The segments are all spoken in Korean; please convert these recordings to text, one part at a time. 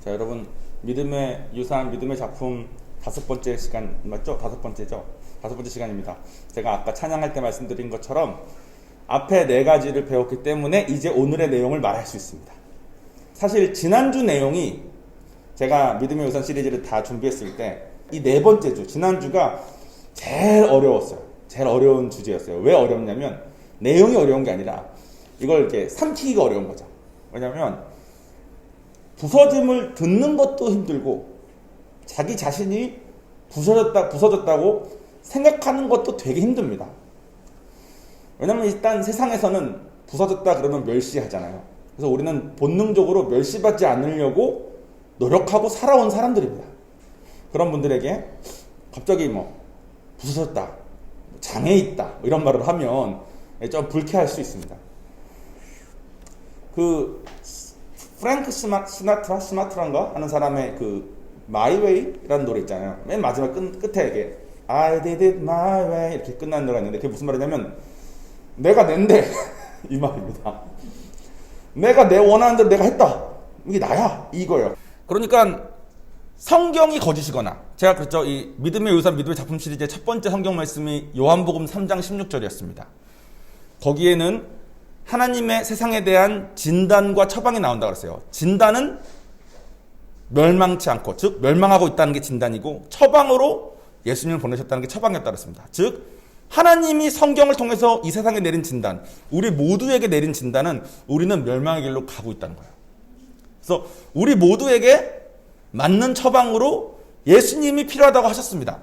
자, 여러분, 믿음의 유산, 믿음의 작품 5번째 시간 맞죠? 5번째죠? 5번째 시간입니다. 제가 아까 찬양할 때 말씀드린 것처럼 앞에 4가지를 배웠기 때문에 이제 오늘의 내용을 말할 수 있습니다. 사실 지난주 내용이 제가 믿음의 유산 시리즈를 다 준비했을 때 이 4번째 주, 지난주가 제일 어려웠어요. 제일 어려운 주제였어요. 왜 어렵냐면 내용이 어려운 게 아니라 이걸 이렇게 삼키기가 어려운 거죠. 왜냐면 부서짐을 듣는 것도 힘들고 자기 자신이 부서졌다고 생각하는 것도 되게 힘듭니다. 왜냐면 일단 세상에서는 부서졌다 그러면 멸시하잖아요. 그래서 우리는 본능적으로 멸시받지 않으려고 노력하고 살아온 사람들입니다. 그런 분들에게 갑자기 부서졌다, 장애 있다 이런 말을 하면 좀 불쾌할 수 있습니다. 그 프랭크 시나트라인가 하는 사람의 그 My Way라는 노래 있잖아요. 맨 마지막 끝에 이게 I did it my way 이렇게 끝나는 노래가 있는데 그게 무슨 말이냐면 내가 낸데 이 말입니다. 내가 내 원하는 대로 내가 했다. 이게 나야 이거예요. 그러니까 성경이 거짓이거나 제가 그랬죠. 이 믿음의 유산 믿음의 작품 시리즈의 첫 번째 성경 말씀이 요한복음 3장 16절이었습니다. 거기에는 하나님의 세상에 대한 진단과 처방이 나온다고 그랬어요. 진단은 멸망치 않고, 즉 멸망하고 있다는 게 진단이고 처방으로 예수님을 보내셨다는 게 처방이었다고 그랬습니다. 즉 하나님이 성경을 통해서 이 세상에 내린 진단, 우리 모두에게 내린 진단은 우리는 멸망의 길로 가고 있다는 거예요. 그래서 우리 모두에게 맞는 처방으로 예수님이 필요하다고 하셨습니다.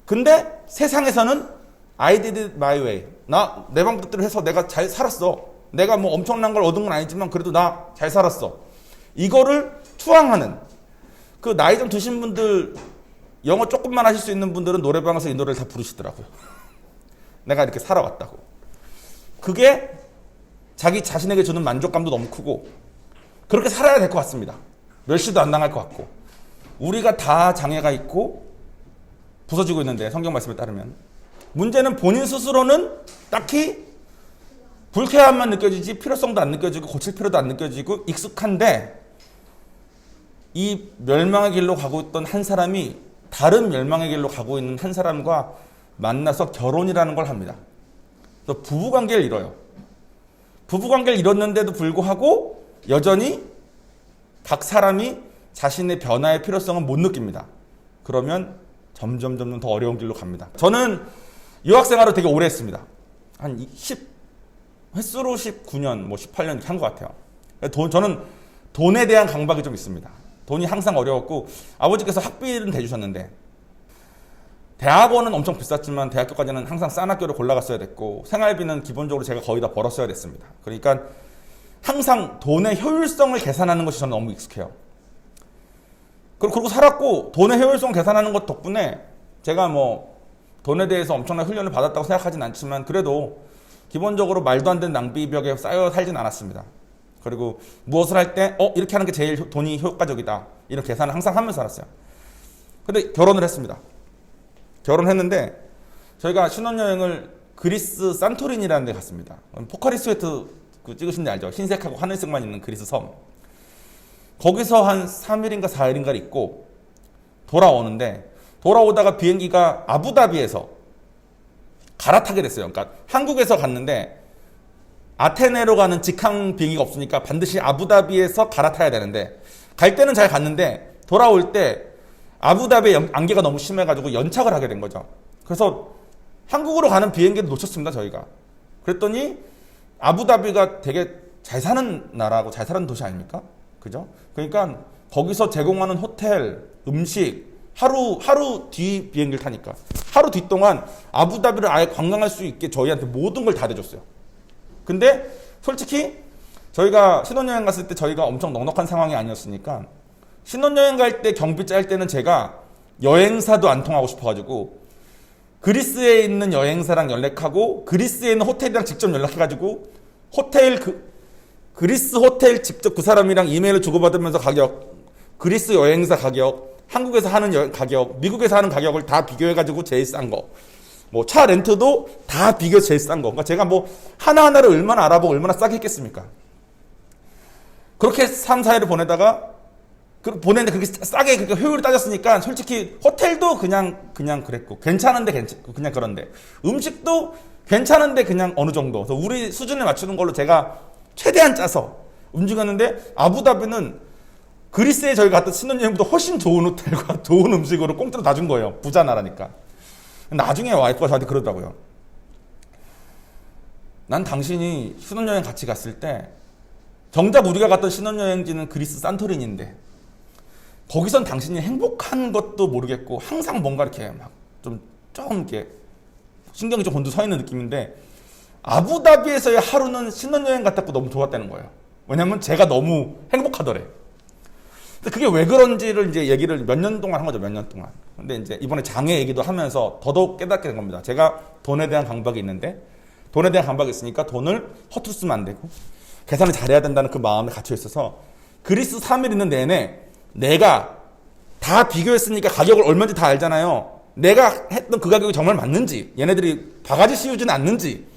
근데 세상에서는 I did it my way. 나 내 방법대로 해서 내가 잘 살았어. 내가 엄청난 걸 얻은 건 아니지만 그래도 나 잘 살았어. 이거를 투항하는 그 나이 좀 드신 분들, 영어 조금만 하실 수 있는 분들은 노래방에서 이 노래를 다 부르시더라고요. 내가 이렇게 살아왔다고. 그게 자기 자신에게 주는 만족감도 너무 크고 그렇게 살아야 될 것 같습니다. 멸시도 안 당할 것 같고 우리가 다 장애가 있고 부서지고 있는데 성경 말씀에 따르면 문제는 본인 스스로는 딱히 불쾌함만 느껴지지 필요성도 안 느껴지고 고칠 필요도 안 느껴지고 익숙한데 이 멸망의 길로 가고 있던 한 사람이 다른 멸망의 길로 가고 있는 한 사람과 만나서 결혼이라는 걸 합니다. 그래서 부부관계를 이뤄요. 부부관계를 이뤘는데도 불구하고 여전히 각 사람이 자신의 변화의 필요성을 못 느낍니다. 그러면 점점 더 어려운 길로 갑니다. 저는 유학생활을 되게 오래 했습니다. 한 횟수로 19년, 18년 이렇게 한 것 같아요. 저는 돈에 대한 강박이 좀 있습니다. 돈이 항상 어려웠고 아버지께서 학비는 대주셨는데 대학원은 엄청 비쌌지만 대학교까지는 항상 싼 학교를 골라갔어야 됐고 생활비는 기본적으로 제가 거의 다 벌었어야 됐습니다. 그러니까 항상 돈의 효율성을 계산하는 것이 저는 너무 익숙해요. 그리고 살았고 돈의 효율성을 계산하는 것 덕분에 제가 돈에 대해서 엄청난 훈련을 받았다고 생각하진 않지만 그래도 기본적으로 말도 안 되는 낭비벽에 쌓여 살진 않았습니다. 그리고 무엇을 할 때 이렇게 하는 게 제일 돈이 효과적이다 이런 계산을 항상 하면서 살았어요. 근데 결혼을 했습니다. 결혼했는데 저희가 신혼여행을 그리스 산토리니라는 데 갔습니다. 포카리 스웨트 찍으신 데 알죠? 흰색하고 하늘색만 있는 그리스 섬. 거기서 한 3일인가 4일인가를 있고 돌아오는데 돌아오다가 비행기가 아부다비에서 갈아타게 됐어요. 그러니까 한국에서 갔는데 아테네로 가는 직항 비행기가 없으니까 반드시 아부다비에서 갈아타야 되는데 갈 때는 잘 갔는데 돌아올 때 아부다비 안개가 너무 심해가지고 연착을 하게 된 거죠. 그래서 한국으로 가는 비행기를 놓쳤습니다. 저희가. 그랬더니 아부다비가 되게 잘 사는 나라고 잘 사는 도시 아닙니까? 그죠? 그러니까 거기서 제공하는 호텔, 음식, 하루 뒤 비행기를 타니까 하루 뒤 동안 아부다비를 아예 관광할 수 있게 저희한테 모든 걸 다 대줬어요. 근데 솔직히 저희가 신혼여행 갔을 때 저희가 엄청 넉넉한 상황이 아니었으니까 신혼여행 갈 때 경비 짤 때는 제가 여행사도 안 통하고 싶어가지고 그리스에 있는 여행사랑 연락하고 그리스에 있는 호텔이랑 직접 연락해가지고 그리스 호텔 직접 그 사람이랑 이메일을 주고받으면서 가격, 그리스 여행사 가격, 한국에서 하는 가격, 미국에서 하는 가격을 다 비교해가지고 제일 싼 거, 차 렌트도 다 비교해서 제일 싼 거. 그러니까 제가 하나하나를 얼마나 알아보고 얼마나 싸게 했겠습니까? 그렇게 3, 4일을 보내다가 보냈는데 그게 싸게 그러니까 효율이 따졌으니까 솔직히 호텔도 그냥 그랬고 괜찮은데 그냥 그런데 음식도 괜찮은데 그냥 어느 정도. 그래서 우리 수준에 맞추는 걸로 제가 최대한 짜서 움직였는데 아부다비는 그리스에 저희가 갔던 신혼여행보다 훨씬 좋은 호텔과 좋은 음식으로 꽁트로 다 준 거예요. 부자 나라니까. 나중에 와이프가 저한테 그러더라고요. 난 당신이 신혼여행 같이 갔을 때 정작 우리가 갔던 신혼여행지는 그리스 산토리니인데 거기선 당신이 행복한 것도 모르겠고 항상 뭔가 이렇게 막 좀 이렇게 신경이 좀 곤두 서 있는 느낌인데 아부다비에서의 하루는 신혼여행 같았고 너무 좋았다는 거예요. 왜냐면 제가 너무 행복하더래. 근데 그게 왜 그런지를 이제 얘기를 몇 년 동안 한 거죠. 몇 년 동안. 근데 이제 이번에 장애 얘기도 하면서 더더욱 깨닫게 된 겁니다. 제가 돈에 대한 강박이 있는데 돈에 대한 강박이 있으니까 돈을 허투루 쓰면 안 되고 계산을 잘해야 된다는 그 마음에 갇혀 있어서 그리스 3일 있는 내내 내가 다 비교했으니까 가격을 얼마인지 다 알잖아요. 내가 했던 그 가격이 정말 맞는지, 얘네들이 바가지 씌우지는 않는지,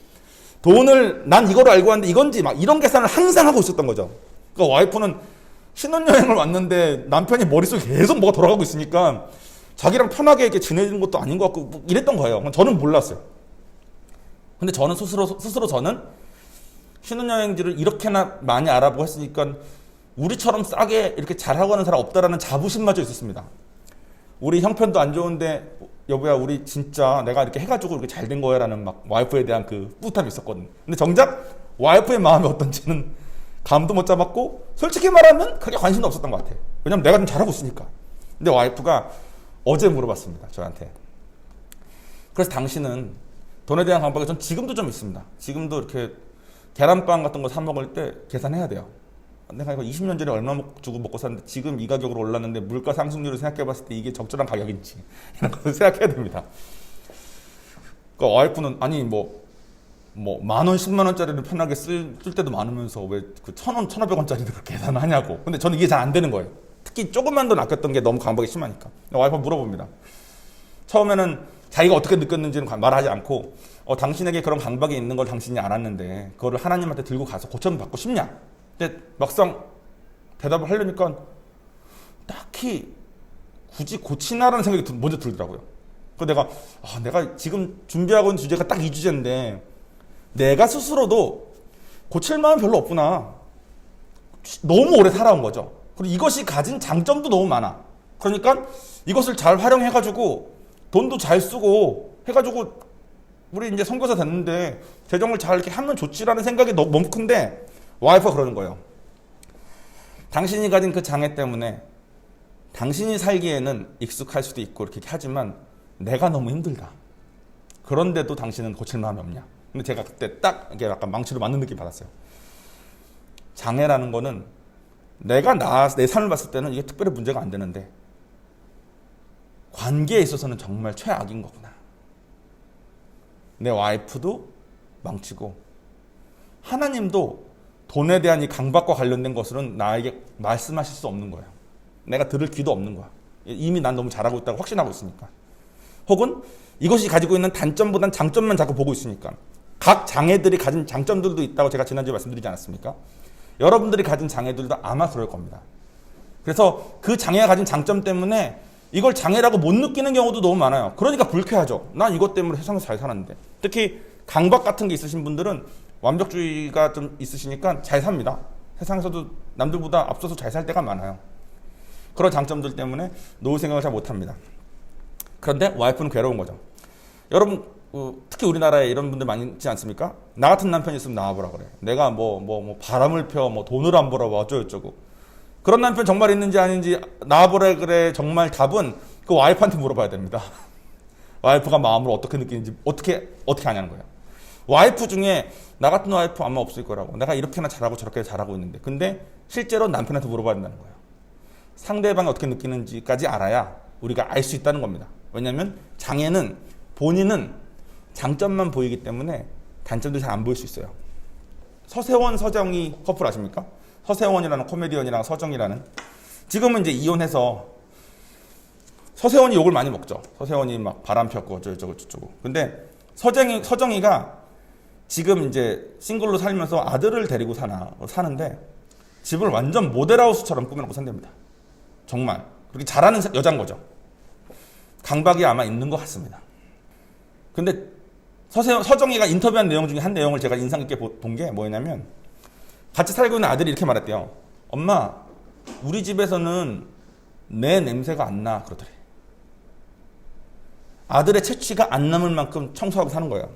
돈을 난 이거로 알고 왔는데 이건지 막 이런 계산을 항상 하고 있었던 거죠. 그러니까 와이프는 신혼여행을 왔는데 남편이 머릿속에 계속 뭐가 돌아가고 있으니까 자기랑 편하게 이렇게 지내는 것도 아닌 것 같고 뭐 이랬던 거예요. 저는 몰랐어요. 근데 저는 스스로 저는 신혼여행지를 이렇게나 많이 알아보고 했으니까 우리처럼 싸게 이렇게 잘하고 하는 사람 없다라는 자부심마저 있었습니다. 우리 형편도 안 좋은데 여보야 우리 진짜 내가 이렇게 해가지고 이렇게 잘 된 거야 라는 막 와이프에 대한 그 뿌듯함이 있었거든. 근데 정작 와이프의 마음이 어떤지는 감도 못 잡았고 솔직히 말하면 크게 관심도 없었던 것 같아. 왜냐면 내가 좀 잘하고 있으니까. 근데 와이프가 어제 물어봤습니다. 저한테. 그래서 당신은 돈에 대한 강박이 전 지금도 좀 있습니다. 지금도 이렇게 계란빵 같은 거 사 먹을 때 계산해야 돼요. 내가 이거 20년 전에 얼마 주고 먹고 샀는데 지금 이 가격으로 올랐는데 물가 상승률을 생각해 봤을 때 이게 적절한 가격인지 이런 걸 생각해야 됩니다. 그러니까 와이프는 아니 뭐 10,000원, 100,000원짜리를 편하게 쓸 때도 많으면서 왜 그 1,000원, 1,500원짜리를 그렇게 계산을 하냐고. 근데 저는 이게 잘 안 되는 거예요. 특히 조금만 돈 아꼈던 게 너무 강박이 심하니까. 와이프가 물어봅니다. 처음에는 자기가 어떻게 느꼈는지는 말하지 않고 당신에게 그런 강박이 있는 걸 당신이 알았는데 그거를 하나님한테 들고 가서 고쳐받고 싶냐? 근데 막상 대답을 하려니까 딱히 굳이 고치나라는 생각이 먼저 들더라고요. 그래서 내가 지금 준비하고 있는 주제가 딱 이 주제인데 내가 스스로도 고칠 마음이 별로 없구나. 너무 오래 살아온 거죠. 그리고 이것이 가진 장점도 너무 많아. 그러니까 이것을 잘 활용해가지고 돈도 잘 쓰고 해가지고 우리 이제 선교사 됐는데 재정을 잘 이렇게 하면 좋지라는 생각이 너무 큰데 와이프가 그러는 거예요. 당신이 가진 그 장애 때문에 당신이 살기에는 익숙할 수도 있고 이렇게 하지만 내가 너무 힘들다. 그런데도 당신은 고칠 마음이 없냐. 근데 제가 그때 딱 이게 약간 망치로 맞는 느낌 받았어요. 장애라는 거는 내가 내 삶을 봤을 때는 이게 특별히 문제가 안 되는데 관계에 있어서는 정말 최악인 거구나. 내 와이프도 망치고 하나님도 돈에 대한 이 강박과 관련된 것은 나에게 말씀하실 수 없는 거예요. 내가 들을 귀도 없는 거야. 이미 난 너무 잘하고 있다고 확신하고 있으니까. 혹은 이것이 가지고 있는 단점보단 장점만 자꾸 보고 있으니까. 각 장애들이 가진 장점들도 있다고 제가 지난주에 말씀드리지 않았습니까? 여러분들이 가진 장애들도 아마 그럴 겁니다. 그래서 그 장애가 가진 장점 때문에 이걸 장애라고 못 느끼는 경우도 너무 많아요. 그러니까 불쾌하죠. 난 이것 때문에 세상에서 잘 사는데. 특히 강박 같은 게 있으신 분들은 완벽주의가 좀 있으시니까 잘 삽니다. 세상에서도 남들보다 앞서서 잘 살 때가 많아요. 그런 장점들 때문에 노후 생각을 잘 못합니다. 그런데 와이프는 괴로운 거죠. 여러분 특히 우리나라에 이런 분들 많이 있지 않습니까? 나 같은 남편이 있으면 나와보라 그래. 내가 바람을 펴 돈을 안 벌어 어쩌고저쩌고. 그런 남편 정말 있는지 아닌지 나와보라 그래. 정말 답은 그 와이프한테 물어봐야 됩니다. 와이프가 마음을 어떻게 느끼는지 어떻게 하냐는 거예요. 와이프 중에 나 같은 와이프 아마 없을 거라고. 내가 이렇게나 잘하고 저렇게 잘하고 있는데. 근데 실제로 남편한테 물어봐야 된다는 거예요. 상대방이 어떻게 느끼는지까지 알아야 우리가 알 수 있다는 겁니다. 왜냐하면 장애는 본인은 장점만 보이기 때문에 단점도 잘 안 보일 수 있어요. 서세원, 서정희 커플 아십니까? 서세원이라는 코미디언이랑 서정희라는. 지금은 이제 이혼해서 서세원이 욕을 많이 먹죠. 서세원이 막 바람 폈고 어쩌고 저쩌고. 근데 서정희가 지금 이제 싱글로 살면서 아들을 데리고 사는데 집을 완전 모델하우스처럼 꾸며놓고 산답니다. 정말 그렇게 잘하는 여자인 거죠. 강박이 아마 있는 것 같습니다. 근데 서정이가 인터뷰한 내용 중에 한 내용을 제가 인상 깊게 본 게 뭐냐면 같이 살고 있는 아들이 이렇게 말했대요. 엄마, 우리 집에서는 내 냄새가 안 나. 그러더래. 아들의 채취가 안 남을 만큼 청소하고 사는 거예요.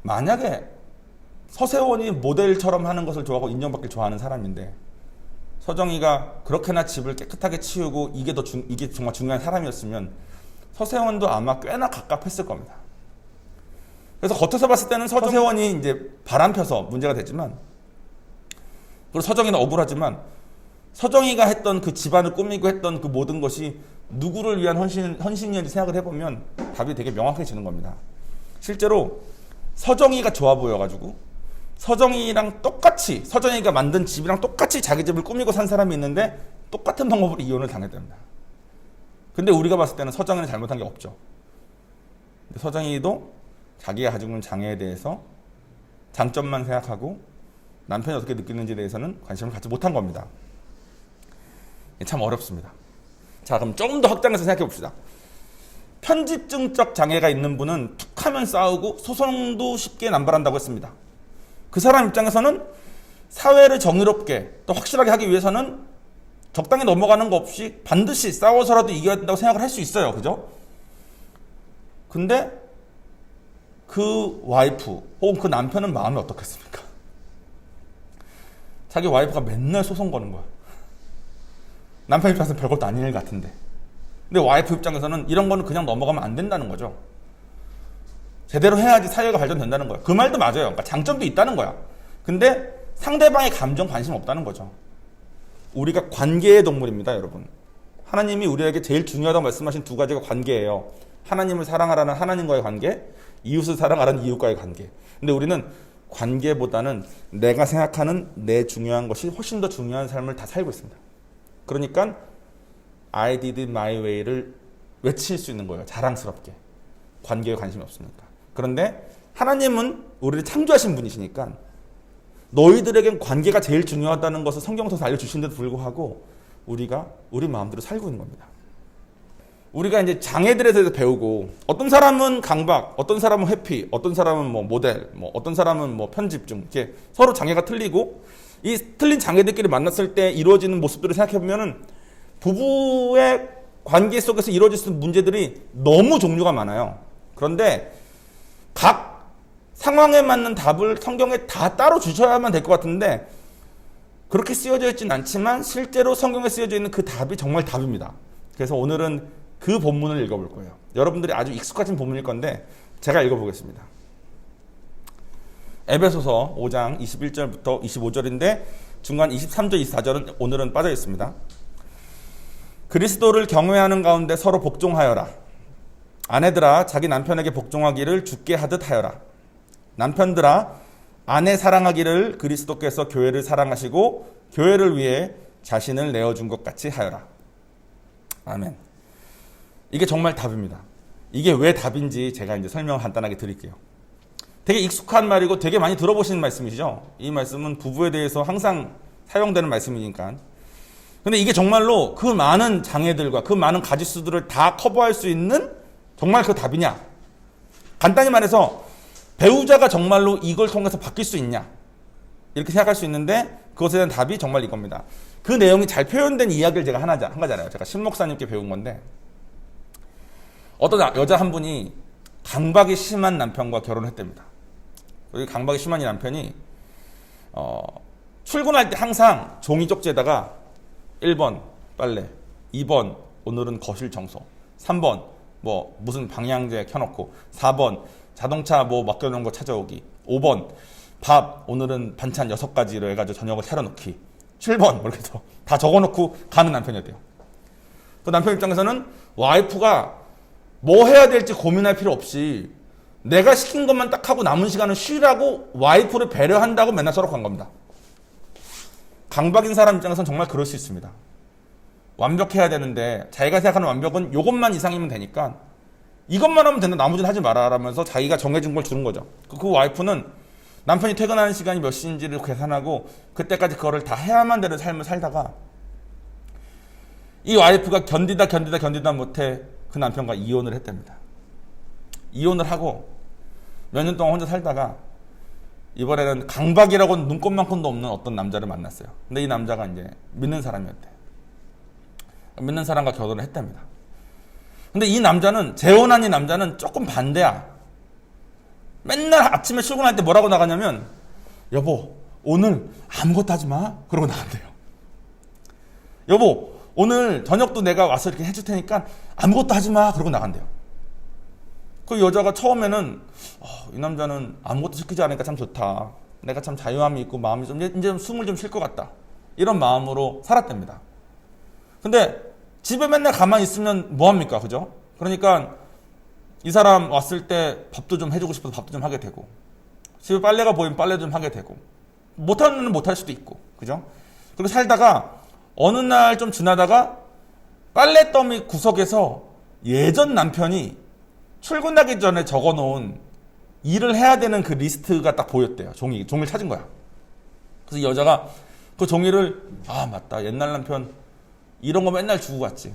만약에 서세원이 모델처럼 하는 것을 좋아하고 인정받길 좋아하는 사람인데 서정이가 그렇게나 집을 깨끗하게 치우고 이게 정말 중요한 사람이었으면 서세원도 아마 꽤나 갑갑했을 겁니다. 그래서 겉에서 봤을 때는 서세원이 이제 바람펴서 문제가 됐지만, 그리고 서정이는 억울하지만 서정이가 했던 그 집안을 꾸미고 했던 그 모든 것이 누구를 위한 헌신이었는지 생각을 해보면 답이 되게 명확해지는 겁니다. 실제로 서정이가 좋아 보여가지고 서정이랑 똑같이, 서정이가 만든 집이랑 똑같이 자기 집을 꾸미고 산 사람이 있는데 똑같은 방법으로 이혼을 당했답니다. 근데 우리가 봤을 때는 서정이는 잘못한 게 없죠. 근데 서정이도 자기가 가지고 있는 장애에 대해서 장점만 생각하고 남편이 어떻게 느끼는지에 대해서는 관심을 갖지 못한 겁니다. 참 어렵습니다. 자, 그럼 좀 더 확장해서 생각해 봅시다. 편집증적 장애가 있는 분은 툭하면 싸우고 소송도 쉽게 남발한다고 했습니다. 그 사람 입장에서는 사회를 정의롭게 또 확실하게 하기 위해서는 적당히 넘어가는 거 없이 반드시 싸워서라도 이겨야 된다고 생각을 할 수 있어요. 그죠? 근데 그 와이프 혹은 그 남편은 마음이 어떻겠습니까? 자기 와이프가 맨날 소송 거는 거야. 남편 입장에서는 별것도 아닌 일 같은데. 근데 와이프 입장에서는 이런 거는 그냥 넘어가면 안 된다는 거죠. 제대로 해야지 사회가 발전된다는 거야. 그 말도 맞아요. 그러니까 장점도 있다는 거야. 근데 상대방의 감정 관심 없다는 거죠. 우리가 관계의 동물입니다, 여러분. 하나님이 우리에게 제일 중요하다고 말씀하신 두 가지가 관계예요. 하나님을 사랑하라는 하나님과의 관계, 이웃을 사랑하라는 이웃과의 관계. 근데 우리는 관계보다는 내가 생각하는 내 중요한 것이 훨씬 더 중요한 삶을 다 살고 있습니다. 그러니까 I did it my way를 외칠 수 있는 거예요. 자랑스럽게. 관계에 관심이 없으니까. 그런데 하나님은 우리를 창조하신 분이시니까 너희들에겐 관계가 제일 중요하다는 것을 성경에서 알려주신데도 불구하고 우리가 우리 마음대로 살고 있는 겁니다. 우리가 이제 장애들에 대해서 배우고 어떤 사람은 강박, 어떤 사람은 회피, 어떤 사람은 뭐 모델, 어떤 사람은 뭐 편집증 이렇게 서로 장애가 틀리고 이 틀린 장애들끼리 만났을 때 이루어지는 모습들을 생각해 보면은 부부의 관계 속에서 이루어질 수 있는 문제들이 너무 종류가 많아요. 그런데 각 상황에 맞는 답을 성경에 다 따로 주셔야만 될 것 같은데 그렇게 쓰여져 있지는 않지만 실제로 성경에 쓰여져 있는 그 답이 정말 답입니다. 그래서 오늘은 그 본문을 읽어볼 거예요. 여러분들이 아주 익숙하신 본문일 건데 제가 읽어보겠습니다. 에베소서 5장 21절부터 25절인데 중간 23절, 24절은 오늘은 빠져 있습니다. 그리스도를 경외하는 가운데 서로 복종하여라. 아내들아 자기 남편에게 복종하기를 주께 하듯 하여라. 남편들아 아내 사랑하기를 그리스도께서 교회를 사랑하시고 교회를 위해 자신을 내어준 것 같이 하여라. 아멘. 이게 정말 답입니다. 이게 왜 답인지 제가 이제 설명 간단하게 드릴게요. 되게 익숙한 말이고 되게 많이 들어보시는 말씀이시죠? 이 말씀은 부부에 대해서 항상 사용되는 말씀이니까. 근데 이게 정말로 그 많은 장애들과 그 많은 가짓수들을 다 커버할 수 있는 정말 그 답이냐? 간단히 말해서 배우자가 정말로 이걸 통해서 바뀔 수 있냐? 이렇게 생각할 수 있는데 그것에 대한 답이 정말 이겁니다. 그 내용이 잘 표현된 이야기를 제가 한 가잖아요. 제가 신 목사님께 배운 건데 어떤 여자 한 분이 강박이 심한 남편과 결혼을 했답니다. 그리고 강박이 심한 이 남편이 출근할 때 항상 종이 쪽지에다가 1번 빨래, 2번 오늘은 거실 청소, 3번 뭐 무슨 방향제 켜놓고, 4번 자동차 뭐 맡겨놓은 거 찾아오기, 5번 밥 오늘은 반찬 6가지로 해가지고 저녁을 차려놓기, 7번 이렇게 해서 다 적어놓고 가는 남편이었대요. 그 남편 입장에서는 와이프가 뭐 해야 될지 고민할 필요 없이 내가 시킨 것만 딱 하고 남은 시간은 쉬라고 와이프를 배려한다고 맨날 서럽한 겁니다. 강박인 사람 입장에서는 정말 그럴 수 있습니다. 완벽해야 되는데 자기가 생각하는 완벽은 이것만 이상이면 되니까 이것만 하면 된다, 나머지는 하지 마라 라면서 자기가 정해준 걸 주는 거죠. 그 와이프는 남편이 퇴근하는 시간이 몇 시인지를 계산하고 그때까지 그거를 다 해야만 되는 삶을 살다가 이 와이프가 견디다 못해 그 남편과 이혼을 했답니다. 이혼을 하고 몇 년 동안 혼자 살다가 이번에는 강박이라고 눈꼽만큼도 없는 어떤 남자를 만났어요. 근데 이 남자가 이제 믿는 사람이었대. 믿는 사람과 결혼을 했답니다. 근데 이 남자는, 재혼한 이 남자는 조금 반대야. 맨날 아침에 출근할 때 뭐라고 나가냐면, 여보, 오늘 아무것도 하지 마. 그러고 나간대요. 여보, 오늘 저녁도 내가 와서 이렇게 해줄 테니까 아무것도 하지 마. 그러고 나간대요. 그 여자가 처음에는 이 남자는 아무것도 시키지 않으니까 참 좋다. 내가 참 자유함이 있고 마음이 좀 이제 좀 숨을 좀 쉴 것 같다. 이런 마음으로 살았답니다. 근데 집에 맨날 가만히 있으면 뭐합니까? 그죠? 그러니까 이 사람 왔을 때 밥도 좀 해주고 싶어서 밥도 좀 하게 되고, 집에 빨래가 보이면 빨래도 좀 하게 되고, 못하는 못할 수도 있고, 그죠? 그리고 살다가 어느 날 좀 지나다가 빨래더미 구석에서 예전 남편이 출근하기 전에 적어놓은 일을 해야 되는 그 리스트가 딱 보였대요. 종이를 찾은 거야. 그래서 이 여자가 그 종이를, 맞다. 옛날 남편 이런 거 맨날 주고 갔지.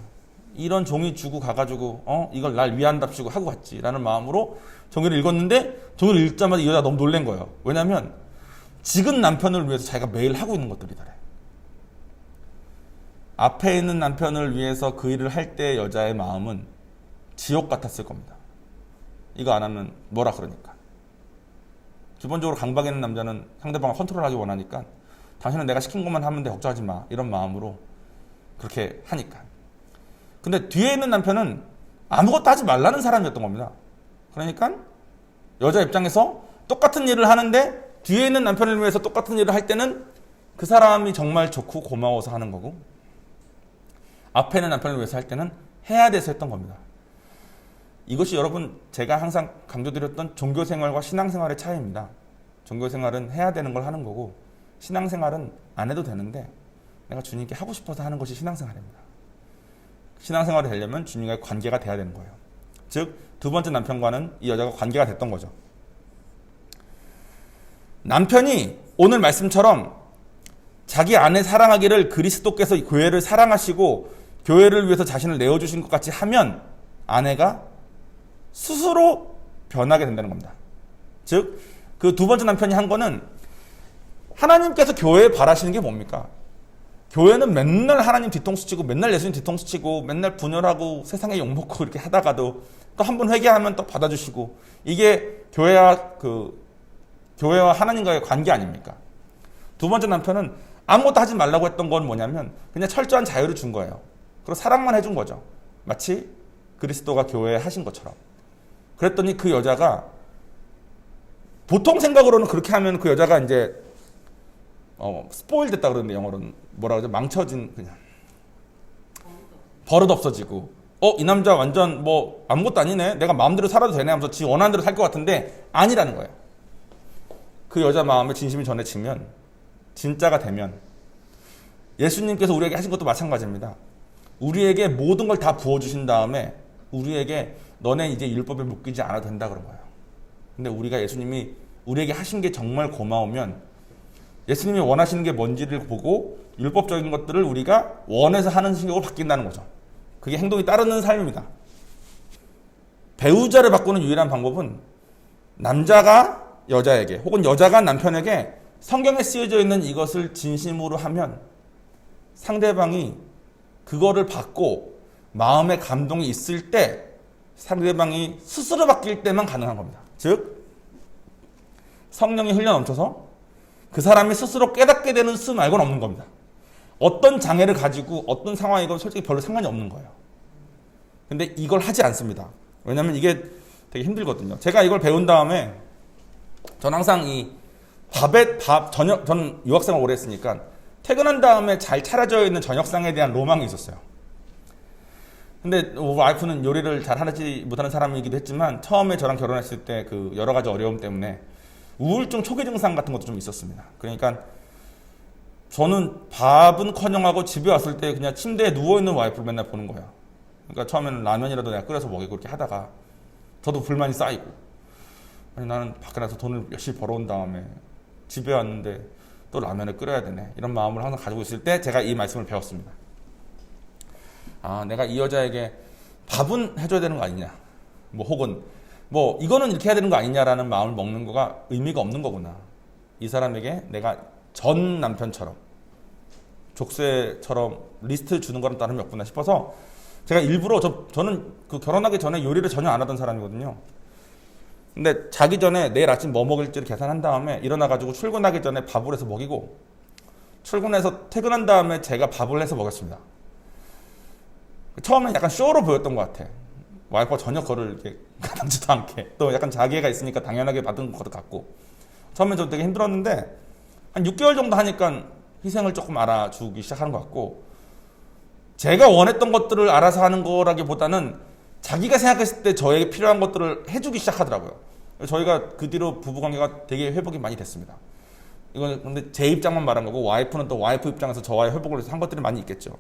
이런 종이 주고 가가지고, 이걸 날 위한답시고 하고 갔지. 라는 마음으로 종이를 읽었는데, 종이를 읽자마자 이 여자가 너무 놀란 거예요. 왜냐면, 지금 남편을 위해서 자기가 매일 하고 있는 것들이더래. 앞에 있는 남편을 위해서 그 일을 할 때 여자의 마음은 지옥 같았을 겁니다. 이거 안 하면 뭐라 그러니까. 기본적으로 강박 있는 남자는 상대방을 컨트롤하기 원하니까 당신은 내가 시킨 것만 하면 돼, 걱정하지 마, 이런 마음으로 그렇게 하니까. 근데 뒤에 있는 남편은 아무것도 하지 말라는 사람이었던 겁니다. 그러니까 여자 입장에서 똑같은 일을 하는데 뒤에 있는 남편을 위해서 똑같은 일을 할 때는 그 사람이 정말 좋고 고마워서 하는 거고, 앞에 있는 남편을 위해서 할 때는 해야 돼서 했던 겁니다. 이것이 여러분, 제가 항상 강조드렸던 종교생활과 신앙생활의 차이입니다. 종교생활은 해야 되는 걸 하는 거고, 신앙생활은 안 해도 되는데 내가 주님께 하고 싶어서 하는 것이 신앙생활입니다. 신앙생활이 되려면 주님과의 관계가 돼야 되는 거예요. 즉, 두 번째 남편과는 이 여자가 관계가 됐던 거죠. 남편이 오늘 말씀처럼 자기 아내 사랑하기를 그리스도께서 교회를 사랑하시고 교회를 위해서 자신을 내어주신 것 같이 하면 아내가 스스로 변하게 된다는 겁니다. 즉, 그 두 번째 남편이 한 거는, 하나님께서 교회에 바라시는 게 뭡니까? 교회는 맨날 하나님 뒤통수 치고, 맨날 예수님 뒤통수 치고, 맨날 분열하고 세상에 욕먹고 이렇게 하다가도 또 한 번 회개하면 또 받아주시고, 이게 교회와 하나님과의 관계 아닙니까? 두 번째 남편은 아무것도 하지 말라고 했던 건 뭐냐면 그냥 철저한 자유를 준 거예요. 그리고 사랑만 해준 거죠. 마치 그리스도가 교회에 하신 것처럼. 그랬더니 그 여자가, 보통 생각으로는 그렇게 하면 그 여자가 이제 스포일 됐다 그러는데, 영어로는 뭐라 그러죠? 망쳐진, 그냥 버릇 없어지고, 이 남자 완전 뭐 아무것도 아니네, 내가 마음대로 살아도 되네 하면서 지 원하는 대로 살 것 같은데 아니라는 거예요. 그 여자 마음에 진심이 전해지면, 진짜가 되면, 예수님께서 우리에게 하신 것도 마찬가지입니다. 우리에게 모든 걸 다 부어주신 다음에 우리에게 너네 이제 율법에 묶이지 않아도 된다 그런 거예요. 근데 우리가 예수님이 우리에게 하신 게 정말 고마우면 예수님이 원하시는 게 뭔지를 보고 율법적인 것들을 우리가 원해서 하는 식으로 바뀐다는 거죠. 그게 행동이 따르는 삶입니다. 배우자를 바꾸는 유일한 방법은 남자가 여자에게 혹은 여자가 남편에게 성경에 쓰여져 있는 이것을 진심으로 하면 상대방이 그거를 받고 마음의 감동이 있을 때 상대방이 스스로 바뀔 때만 가능한 겁니다. 즉, 성령이 흘려 넘쳐서 그 사람이 스스로 깨닫게 되는 수 말고는 없는 겁니다. 어떤 장애를 가지고 어떤 상황이건 솔직히 별로 상관이 없는 거예요. 근데 이걸 하지 않습니다. 왜냐면 이게 되게 힘들거든요. 제가 이걸 배운 다음에 전 항상 저는 유학생활 오래 했으니까 퇴근한 다음에 잘 차려져 있는 저녁상에 대한 로망이 있었어요. 근데 와이프는 요리를 잘 하지 못하는 사람이기도 했지만 처음에 저랑 결혼했을 때 그 여러 가지 어려움 때문에 우울증 초기 증상 같은 것도 좀 있었습니다. 그러니까 저는 밥은커녕하고 집에 왔을 때 그냥 침대에 누워있는 와이프를 맨날 보는 거예요. 그러니까 처음에는 라면이라도 내가 끓여서 먹이고 이렇게 하다가 저도 불만이 쌓이고, 아니 나는 밖에 나서 돈을 열심히 벌어온 다음에 집에 왔는데 또 라면을 끓여야 되네, 이런 마음을 항상 가지고 있을 때 제가 이 말씀을 배웠습니다. 아, 내가 이 여자에게 밥은 해줘야 되는 거 아니냐, 뭐 혹은 뭐 이거는 이렇게 해야 되는 거 아니냐라는 마음을 먹는 거가 의미가 없는 거구나. 이 사람에게 내가 전 남편처럼 족쇄처럼 리스트 주는 거랑 다름이 없구나 싶어서 제가 일부러 저는 그 결혼하기 전에 요리를 전혀 안 하던 사람이거든요. 근데 자기 전에 내일 아침 뭐 먹을지를 계산한 다음에 일어나가지고 출근하기 전에 밥을 해서 먹이고 출근해서 퇴근한 다음에 제가 밥을 해서 먹였습니다. 처음엔 약간 쇼로 보였던 것 같아. 와이프가 전혀 그거를 이렇게 가당치도 않게, 또 약간 자기애가 있으니까 당연하게 받은 것도 같고, 처음엔 좀 되게 힘들었는데 한 6개월 정도 하니까 희생을 조금 알아주기 시작하는 것 같고, 제가 원했던 것들을 알아서 하는 거라기보다는 자기가 생각했을 때 저에게 필요한 것들을 해주기 시작하더라고요. 저희가 그 뒤로 부부관계가 되게 회복이 많이 됐습니다. 이건 근데 제 입장만 말한 거고, 와이프는 또 와이프 입장에서 저와의 회복을 위해서 한 것들이 많이 있겠죠.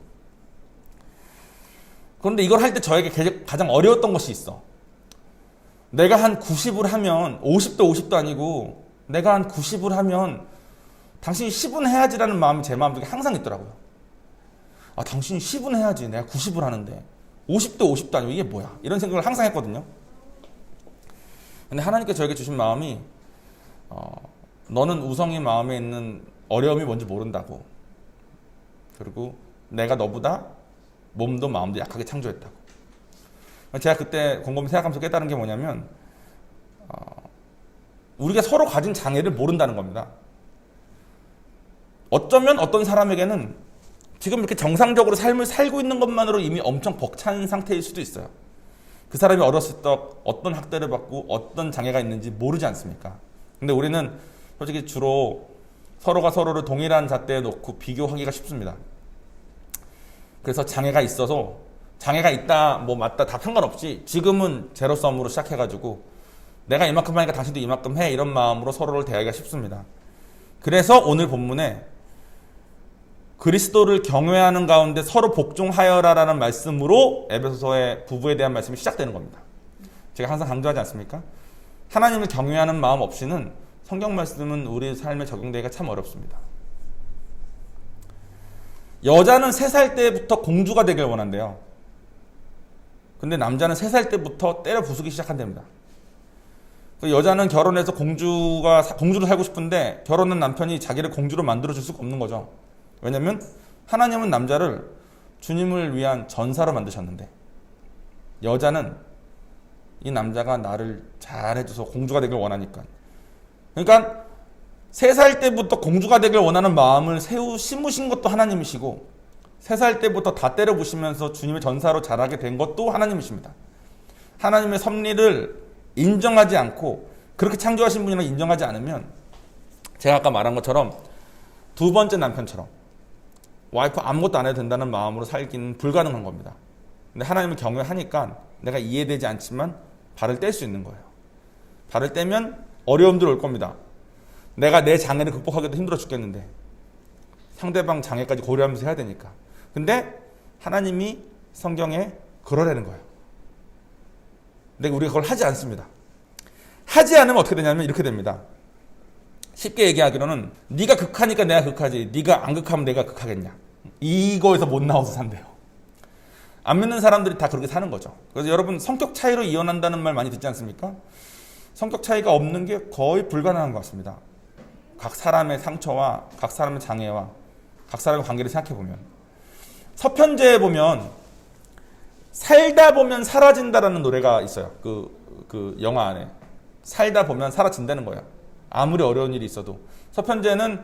그런데 이걸 할 때 저에게 가장 어려웠던 것이 있어. 내가 한 90을 하면 50도 50도 아니고 내가 한 90을 하면 당신이 10은 해야지라는 마음이 제 마음속에 항상 있더라고요. 아, 당신이 10은 해야지, 내가 90을 하는데 50도 50도 아니고 이게 뭐야, 이런 생각을 항상 했거든요. 근데 하나님께 저에게 주신 마음이 너는 우성이 마음에 있는 어려움이 뭔지 모른다고, 그리고 내가 너보다 몸도 마음도 약하게 창조했다고. 제가 그때 곰곰이 생각하면서 깨달은 게 뭐냐면 우리가 서로 가진 장애를 모른다는 겁니다. 어쩌면 어떤 사람에게는 지금 이렇게 정상적으로 삶을 살고 있는 것만으로 이미 엄청 벅찬 상태일 수도 있어요. 그 사람이 어렸을 때 어떤 학대를 받고 어떤 장애가 있는지 모르지 않습니까? 근데 우리는 솔직히 주로 서로가 서로를 동일한 잣대에 놓고 비교하기가 쉽습니다. 그래서 장애가 있어서, 장애가 있다 뭐 맞다 다 상관없이 지금은 제로섬으로 시작해가지고 내가 이만큼 하니까 당신도 이만큼 해, 이런 마음으로 서로를 대하기가 쉽습니다. 그래서 오늘 본문에 그리스도를 경외하는 가운데 서로 복종하여라라는 말씀으로 에베소서의 부부에 대한 말씀이 시작되는 겁니다. 제가 항상 강조하지 않습니까? 하나님을 경외하는 마음 없이는 성경 말씀은 우리 삶에 적용되기가 참 어렵습니다. 여자는 3살 때부터 공주가 되길 원한대요. 근데 남자는 3살 때부터 때려 부수기 시작한답니다. 여자는 결혼해서 공주로 살고 싶은데 결혼한 남편이 자기를 공주로 만들어줄 수가 없는 거죠. 왜냐면 하나님은 남자를 주님을 위한 전사로 만드셨는데, 여자는 이 남자가 나를 잘해줘서 공주가 되길 원하니까. 그러니까 3살 때부터 공주가 되길 원하는 마음을 심으신 것도 하나님이시고, 3살 때부터 다 때려부시면서 주님의 전사로 자라게 된 것도 하나님이십니다. 하나님의 섭리를 인정하지 않고 그렇게 창조하신 분이라 인정하지 않으면, 제가 아까 말한 것처럼 두 번째 남편처럼 와이프 아무것도 안 해도 된다는 마음으로 살기는 불가능한 겁니다. 근데 하나님을 경외하니까 내가 이해되지 않지만 발을 뗄 수 있는 거예요. 발을 떼면 어려움들 올 겁니다. 내가 내 장애를 극복하기도 힘들어 죽겠는데 상대방 장애까지 고려하면서 해야 되니까. 근데 하나님이 성경에 그러라는 거예요. 근데 우리가 그걸 하지 않습니다. 하지 않으면 어떻게 되냐면 이렇게 됩니다. 쉽게 얘기하기로는 네가 극하니까 내가 극하지, 네가 안 극하면 내가 극하겠냐, 이거에서 못 나와서 산대요. 안 믿는 사람들이 다 그렇게 사는 거죠. 그래서 여러분, 성격 차이로 이혼한다는 말 많이 듣지 않습니까? 성격 차이가 없는 게 거의 불가능한 것 같습니다. 각 사람의 상처와 각 사람의 장애와 각 사람의 관계를 생각해보면, 서편제에 보면 살다 보면 사라진다라는 노래가 있어요. 그 영화 안에 살다 보면 사라진다는 거예요. 아무리 어려운 일이 있어도. 서편제는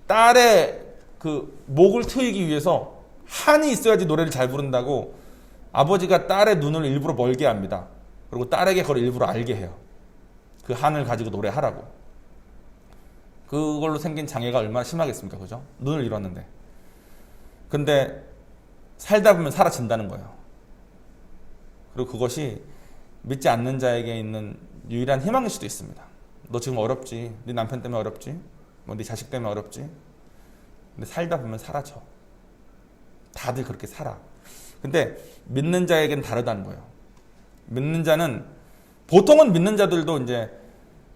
딸의 그 목을 트이기 위해서 한이 있어야지 노래를 잘 부른다고 아버지가 딸의 눈을 일부러 멀게 합니다. 그리고 딸에게 그걸 일부러 알게 해요. 그 한을 가지고 노래하라고. 그걸로 생긴 장애가 얼마나 심하겠습니까? 그죠? 눈을 잃었는데. 근데 살다 보면 사라진다는 거예요. 그리고 그것이 믿지 않는 자에게 있는 유일한 희망일 수도 있습니다. 너 지금 어렵지. 네 남편 때문에 어렵지. 뭐 네 자식 때문에 어렵지. 근데 살다 보면 사라져. 다들 그렇게 살아. 근데 믿는 자에겐 다르다는 거예요. 믿는 자는, 보통은 믿는 자들도 이제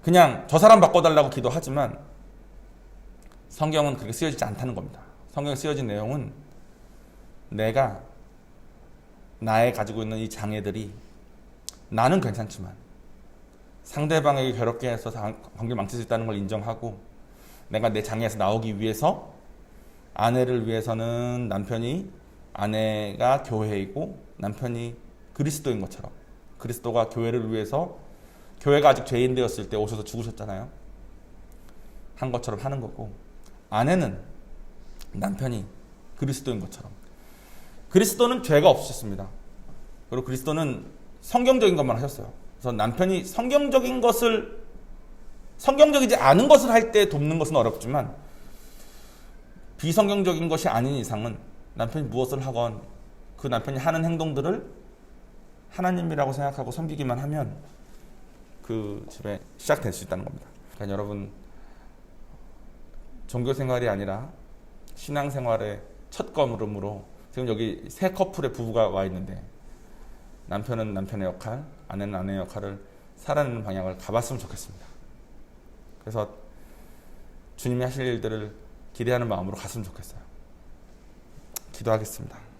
그냥 저 사람 바꿔달라고 기도하지만 성경은 그렇게 쓰여지지 않다는 겁니다. 성경에 쓰여진 내용은 내가 나의 가지고 있는 이 장애들이 나는 괜찮지만 상대방에게 괴롭게 해서 관계를 망칠 수 있다는 걸 인정하고 내가 내 장애에서 나오기 위해서 아내를 위해서는 남편이 아내가 교회이고 남편이 그리스도인 것처럼 그리스도가 교회를 위해서 교회가 아직 죄인 되었을 때 오셔서 죽으셨잖아요. 한 것처럼 하는 거고 아내는 남편이 그리스도인 것처럼 그리스도는 죄가 없으셨습니다. 그리고 그리스도는 성경적인 것만 하셨어요. 그래서 남편이 성경적이지 않은 것을 할 때 돕는 것은 어렵지만 비성경적인 것이 아닌 이상은 남편이 무엇을 하건 그 남편이 하는 행동들을 하나님이라고 생각하고 섬기기만 하면 그 집에 시작될 수 있다는 겁니다. 그러니까 여러분 종교생활이 아니라 신앙생활의 첫 걸음으로 지금 여기 세 커플의 부부가 와 있는데 남편은 남편의 역할, 아내는 아내의 역할을 살아내는 방향을 가봤으면 좋겠습니다. 그래서 주님이 하실 일들을 기대하는 마음으로 갔으면 좋겠어요. 기도하겠습니다.